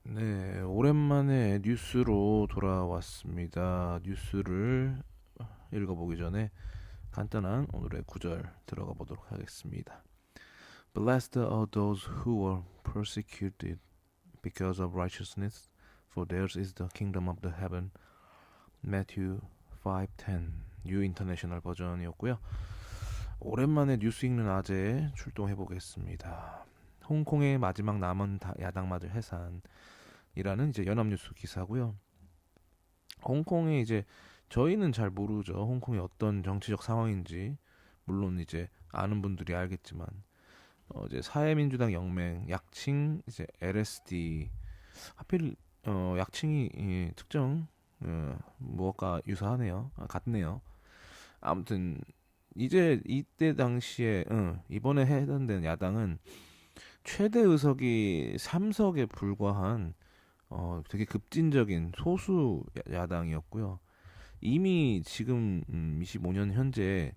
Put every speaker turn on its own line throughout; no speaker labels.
네, 오랜만에 뉴스로 돌아왔습니다. 뉴스를 읽어보기 전에 간단한 오늘의 구절 들어가 보도록 하겠습니다. Blessed are those who are persecuted because of righteousness, for theirs is the kingdom of the heaven. Matthew 5:10 New International 버전이었고요. 오랜만에 뉴스 읽는 아재에 출동해 보겠습니다. 홍콩의 마지막 남은 야당마저 해산이라는 이제 연합뉴스 기사고요. 홍콩에 이제 저희는 잘 모르죠. 홍콩이 어떤 정치적 상황인지 물론 이제 아는 분들이 알겠지만 이제 사회민주당 영맹 약칭 이제 LSD 하필 약칭이 특정 무엇과 유사하네요. 같네요. 아무튼 이제 이때 당시에 이번에 해산된 야당은 최대 의석이 3석에 불과한 되게 급진적인 소수 야당이었고요. 이미 지금 25년 현재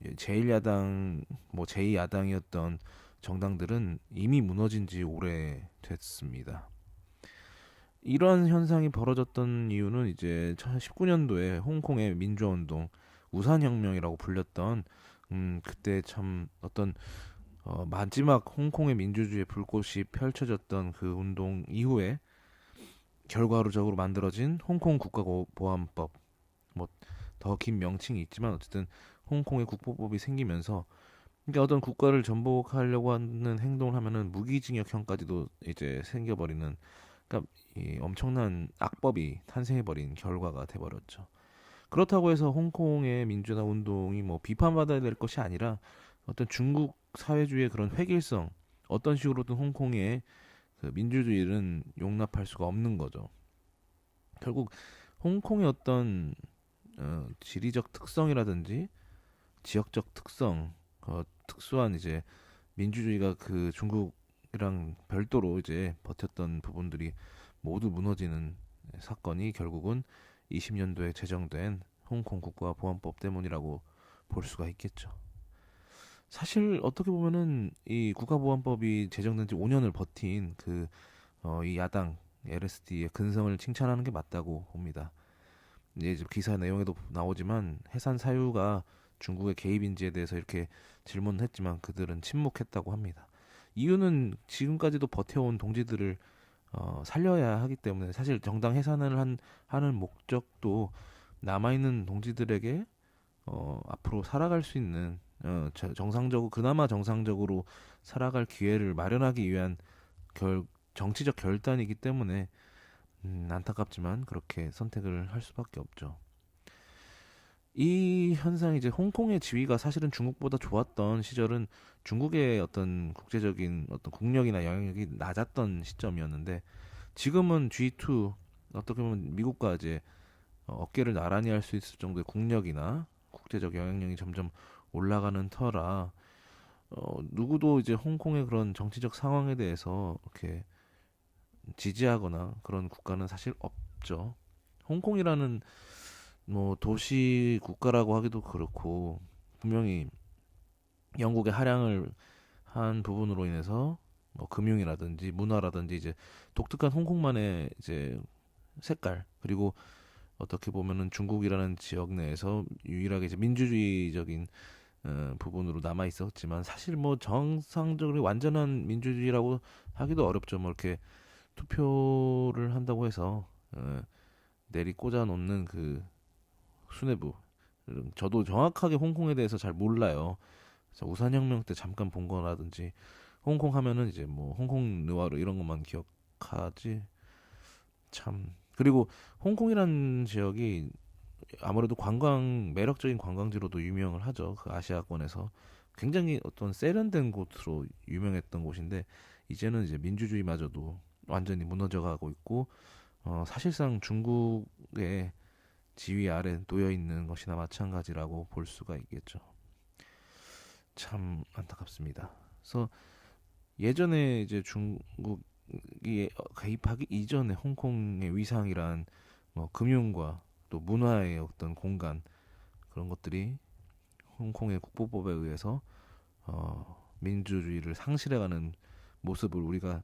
제1야당 뭐 제2야당이었던 정당들은 이미 무너진 지 오래됐습니다. 이러한 현상이 벌어졌던 이유는 이제 19년도에 홍콩의 민주화운동 우산혁명이라고 불렸던 그때 참 어떤 마지막 홍콩의 민주주의의 불꽃이 펼쳐졌던 그 운동 이후에 결과적으로 만들어진 홍콩 국가보안법 뭐 더 긴 명칭이 있지만 어쨌든 홍콩의 국보법이 생기면서 그러니까 어떤 국가를 전복하려고 하는 행동을 하면은 무기징역형까지도 이제 생겨버리는 그러니까 이 엄청난 악법이 탄생해버린 결과가 돼버렸죠. 그렇다고 해서 홍콩의 민주화 운동이 뭐 비판받아야 될 것이 아니라 어떤 중국 사회주의의 그런 획일성 어떤 식으로든 홍콩의 그 민주주의는 용납할 수가 없는 거죠. 결국 홍콩의 어떤 지리적 특성이라든지 지역적 특성, 특수한 이제 민주주의가 그 중국이랑 별도로 이제 버텼던 부분들이 모두 무너지는 사건이 결국은 20년도에 제정된 홍콩 국가보안법 때문이라고 볼 수가 있겠죠. 사실 어떻게 보면은 이 국가보안법이 제정된 지 5년을 버틴 이 야당 LSD의 근성을 칭찬하는 게 맞다고 봅니다. 이제 기사 내용에도 나오지만 해산 사유가 중국의 개입인지에 대해서 이렇게 질문을 했지만 그들은 침묵했다고 합니다. 이유는 지금까지도 버텨온 동지들을 살려야 하기 때문에 사실 정당 해산을 하는 목적도 남아있는 동지들에게 앞으로 살아갈 수 있는 정상적으로 그나마 정상적으로 살아갈 기회를 마련하기 위한 정치적 결단이기 때문에 안타깝지만 그렇게 선택을 할 수밖에 없죠. 이 현상이 이제 홍콩의 지위가 사실은 중국보다 좋았던 시절은 중국의 어떤 국제적인 어떤 국력이나 영향력이 낮았던 시점이었는데 지금은 G2 어떻게 보면 미국과 이제 어깨를 나란히 할 수 있을 정도의 국력이나 국제적 영향력이 점점 올라가는 터라 누구도 이제 홍콩의 그런 정치적 상황에 대해서 이렇게 지지하거나 그런 국가는 사실 없죠. 홍콩이라는 뭐 도시 국가라고 하기도 그렇고 분명히 영국의 할양을 한 부분으로 인해서 뭐 금융이라든지 문화라든지 이제 독특한 홍콩만의 이제 색깔 그리고 어떻게 보면은 중국이라는 지역 내에서 유일하게 이제 민주주의적인 부분으로 남아 있었지만 사실 뭐 정상적으로 완전한 민주주의라고 하기도 어렵죠. 뭐 이렇게 투표를 한다고 해서 내리 꽂아 놓는 그 수뇌부. 저도 정확하게 홍콩에 대해서 잘 몰라요. 그래서 우산혁명 때 잠깐 본 거라든지 홍콩 하면은 이제 뭐 홍콩 느와르 이런 것만 기억하지 참 그리고 홍콩이라는 지역이 아무래도 매력적인 관광지로도 유명을 하죠. 그 아시아권에서 굉장히 어떤 세련된 곳으로 유명했던 곳인데 이제는 이제 민주주의마저도 완전히 무너져가고 있고 사실상 중국의 지위 아래 놓여 있는 것이나 마찬가지라고 볼 수가 있겠죠. 참 안타깝습니다. 그래서 예전에 이제 중국이 개입하기 이전에 홍콩의 위상이란 뭐 금융과 또 문화의 어떤 공간 그런 것들이 홍콩의 국보법에 의해서 민주주의를 상실해가는 모습을 우리가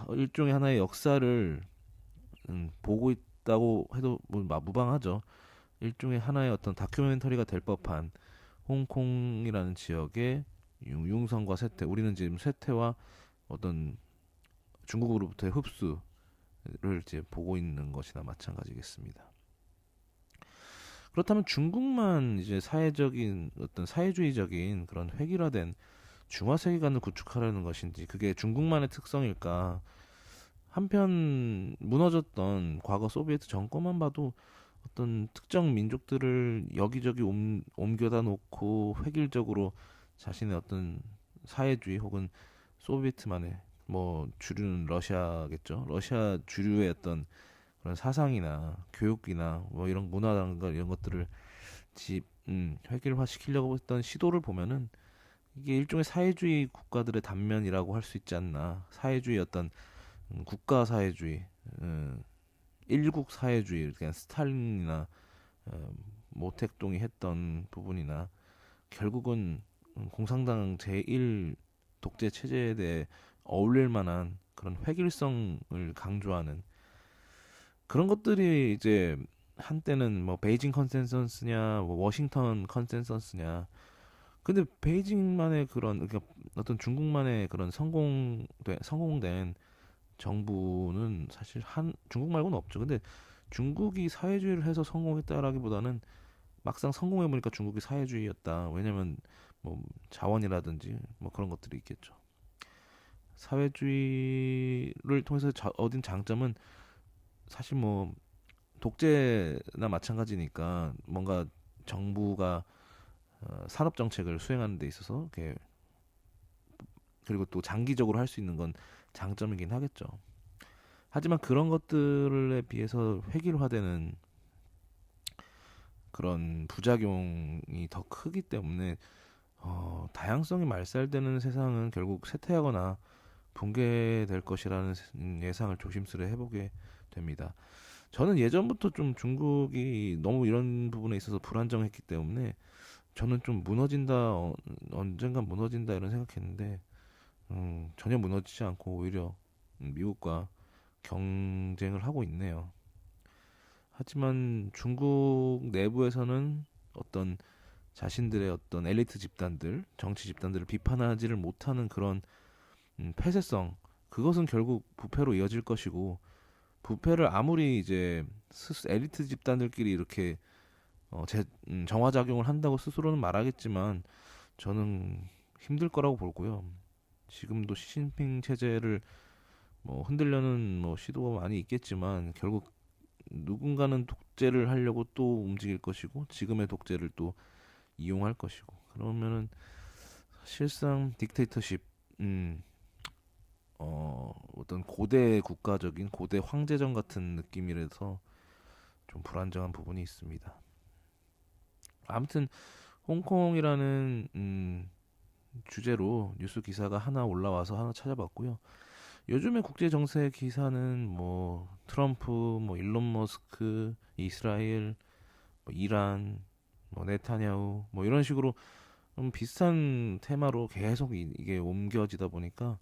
일종의 하나의 역사를 보고 있다고 해도 뭐 무방하죠. 일종의 하나의 어떤 다큐멘터리가 될 법한 홍콩이라는 지역의 융성과 쇠퇴, 우리는 지금 쇠퇴와 어떤 중국으로부터의 흡수를 이제 보고 있는 것이나 마찬가지겠습니다. 그렇다면 중국만 이제 사회적인 어떤 사회주의적인 그런 획일화된 중화 세계관을 구축하려는 것인지, 그게 중국만의 특성일까? 한편 무너졌던 과거 소비에트 정권만 봐도 어떤 특정 민족들을 여기저기 옮겨다 놓고 획일적으로 자신의 어떤 사회주의 혹은 소비에트만의, 뭐 주류는 러시아겠죠. 러시아 주류의 어떤 그런 사상이나 교육이나 뭐 이런 문화라든가 이런 것들을 획일화 시키려고 했던 시도를 보면은 이게 일종의 사회주의 국가들의 단면이라고 할 수 있지 않나. 사회주의 어떤 국가 사회주의, 일국 사회주의, 그냥 스탈린이나 모택동이 했던 부분이나, 결국은 공산당 제1 독재 체제에 대해 어울릴 만한 그런 획일성을 강조하는 그런 것들이 이제 한때는 뭐 베이징 컨센서스냐 뭐 워싱턴 컨센서스냐, 근데 베이징만의 그런, 그러니까 어떤 중국만의 그런 성공된 정부는 사실 한 중국 말고는 없죠. 근데 중국이 사회주의를 해서 성공했다라기보다는 막상 성공해 보니까 중국이 사회주의였다. 왜냐면 뭐 자원이라든지 뭐 그런 것들이 있겠죠. 사회주의를 통해서 얻은 장점은 사실 뭐 독재나 마찬가지니까, 뭔가 정부가 산업 정책을 수행하는 데 있어서 그리고 또 장기적으로 할 수 있는 건 장점이긴 하겠죠. 하지만 그런 것들에 비해서 획일화되는 그런 부작용이 더 크기 때문에 다양성이 말살되는 세상은 결국 쇠퇴하거나 붕괴될 것이라는 예상을 조심스레 해보게 됩니다. 저는 예전부터 좀 중국이 너무 이런 부분에 있어서 불안정했기 때문에 저는 좀 무너진다, 언젠간 무너진다 이런 생각했는데 전혀 무너지지 않고 오히려 미국과 경쟁을 하고 있네요. 하지만 중국 내부에서는 어떤 자신들의 어떤 엘리트 집단들, 정치 집단들을 비판하지를 못하는 그런 폐쇄성, 그것은 결국 부패로 이어질 것이고, 부패를 아무리 이제 엘리트 집단들끼리 이렇게 정화작용을 한다고 스스로는 말하겠지만 저는 힘들 거라고 보고요. 지금도 시진핑 체제를 뭐 흔들려는 뭐 시도가 많이 있겠지만 결국 누군가는 독재를 하려고 또 움직일 것이고, 지금의 독재를 또 이용할 것이고, 그러면은 실상 딕테이터십, 어떤 고대 국가적인 고대 황제전 같은 느낌이라서 좀 불안정한 부분이 있습니다. 아무튼 홍콩이라는 주제로 뉴스 기사가 하나 올라와서 하나 찾아봤고요. 요즘에 국제 정세 기사는 뭐 트럼프, 뭐 일론 머스크, 이스라엘, 뭐 이란, 뭐 네타냐후, 뭐 이런 식으로 좀 비슷한 테마로 계속 이게 옮겨지다 보니까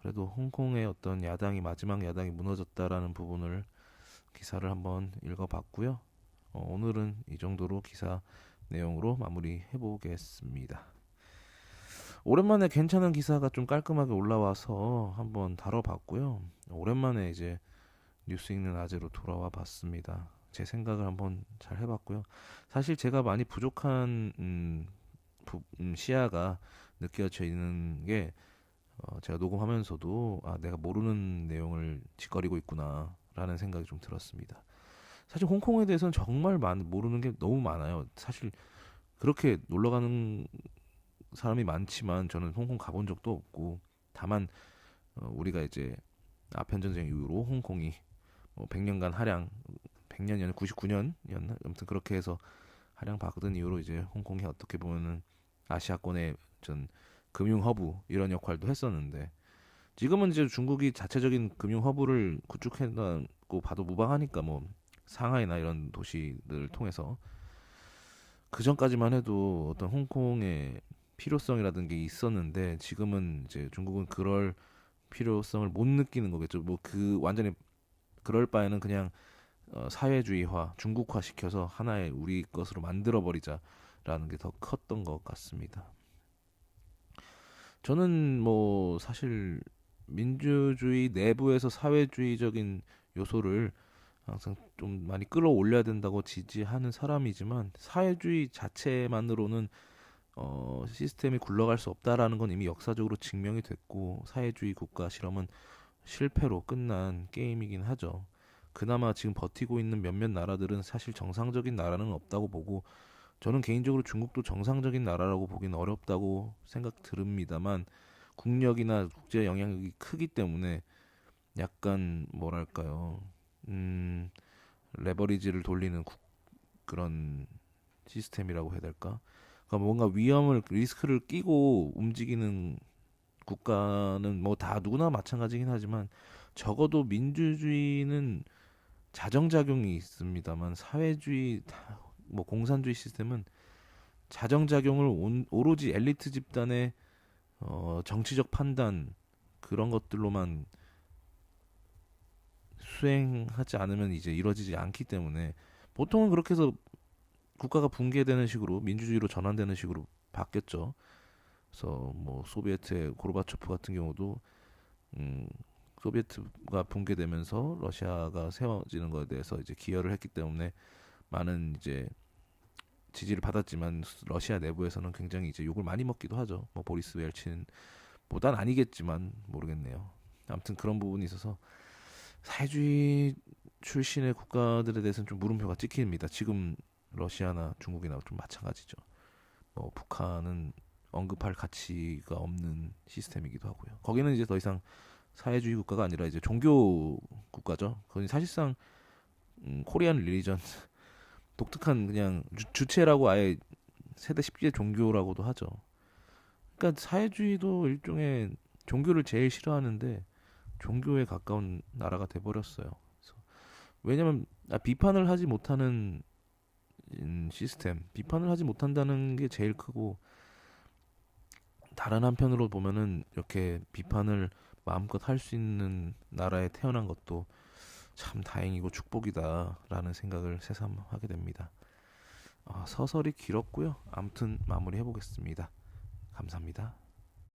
그래도 홍콩의 어떤 야당이, 마지막 야당이 무너졌다라는 부분을 기사를 한번 읽어봤고요. 오늘은 이 정도로 기사 내용으로 마무리해 보겠습니다. 오랜만에 괜찮은 기사가 좀 깔끔하게 올라와서 한번 다뤄봤고요. 오랜만에 이제 뉴스 읽는 아재로 돌아와 봤습니다. 제 생각을 한번 잘 해봤고요. 사실 제가 많이 부족한 시야가 느껴져 있는 게, 제가 녹음하면서도 내가 모르는 내용을 짓거리고 있구나라는 생각이 좀 들었습니다. 사실 홍콩에 대해서는 정말 모르는 게 너무 많아요. 사실 그렇게 놀러 가는 사람이 많지만 저는 홍콩 가본 적도 없고, 다만 우리가 이제 아편 전쟁 이후로 홍콩이 100년간 하량, 100년이 아니라 99년이었나? 아무튼 그렇게 해서 하량 받은 이후로 이제 홍콩이 어떻게 보면은 아시아권의 전 금융 허브 이런 역할도 했었는데, 지금은 이제 중국이 자체적인 금융 허브를 구축했다고 봐도 무방하니까, 뭐 상하이나 이런 도시들을 통해서 그 전까지만 해도 어떤 홍콩의 필요성이라든 게 있었는데, 지금은 이제 중국은 그럴 필요성을 못 느끼는 거겠죠. 뭐 그 완전히 그럴 바에는 그냥 사회주의화, 중국화 시켜서 하나의 우리 것으로 만들어 버리자라는 게 더 컸던 것 같습니다. 저는 뭐 사실 민주주의 내부에서 사회주의적인 요소를 항상 좀 많이 끌어올려야 된다고 지지하는 사람이지만 사회주의 자체만으로는 시스템이 굴러갈 수 없다라는 건 이미 역사적으로 증명이 됐고 사회주의 국가 실험은 실패로 끝난 게임이긴 하죠. 그나마 지금 버티고 있는 몇몇 나라들은 사실 정상적인 나라는 없다고 보고 저는 개인적으로 중국도 정상적인 나라라고 보기는 어렵다고 생각 들습니다만 국력이나 국제 영향력이 크기 때문에 약간 뭐랄까요 음, 레버리지를 돌리는 그런 시스템이라고 해야 될까? 그러니까 뭔가 위험을 리스크를 끼고 움직이는 국가는 뭐 다 누구나 마찬가지긴 하지만 적어도 민주주의는 자정작용이 있습니다만 사회주의 뭐 공산주의 시스템은 자정작용을 오로지 엘리트 집단의 정치적 판단 그런 것들로만 수행하지 않으면 이제 이루어지지 않기 때문에 보통은 그렇게 해서 국가가 붕괴되는 식으로 민주주의로 전환되는 식으로 바뀌었죠. 그래서 뭐 소비에트의 고르바초프 같은 경우도 음, 소비에트가 붕괴되면서 러시아가 세워지는 것에 대해서 이제 기여를 했기 때문에 많은 이제 지지를 받았지만 러시아 내부에서는 굉장히 이제 욕을 많이 먹기도 하죠. 뭐 보리스 옐친보단 아니겠지만 모르겠네요. 아무튼 그런 부분이 있어서 사회주의 출신의 국가들에 대해서는 좀 물음표가 찍힙니다. 지금 러시아나 중국이나 좀 마찬가지죠. 뭐 북한은 언급할 가치가 없는 시스템이기도 하고요. 거기는 이제 더 이상 사회주의 국가가 아니라 이제 종교 국가죠. 거기 사실상 코리안 리리전 독특한 그냥 주체라고 아예 세대 10개 종교라고도 하죠. 그러니까 사회주의도 일종의 종교를 제일 싫어하는데 종교에 가까운 나라가 돼버렸어요. 왜냐면 비판을 하지 못하는 시스템, 비판을 하지 못한다는 게 제일 크고 다른 한편으로 보면은 이렇게 비판을 마음껏 할 수 있는 나라에 태어난 것도 참 다행이고 축복이다라는 생각을 새삼 하게 됩니다. 서설이 길었고요. 아무튼 마무리해 보겠습니다. 감사합니다.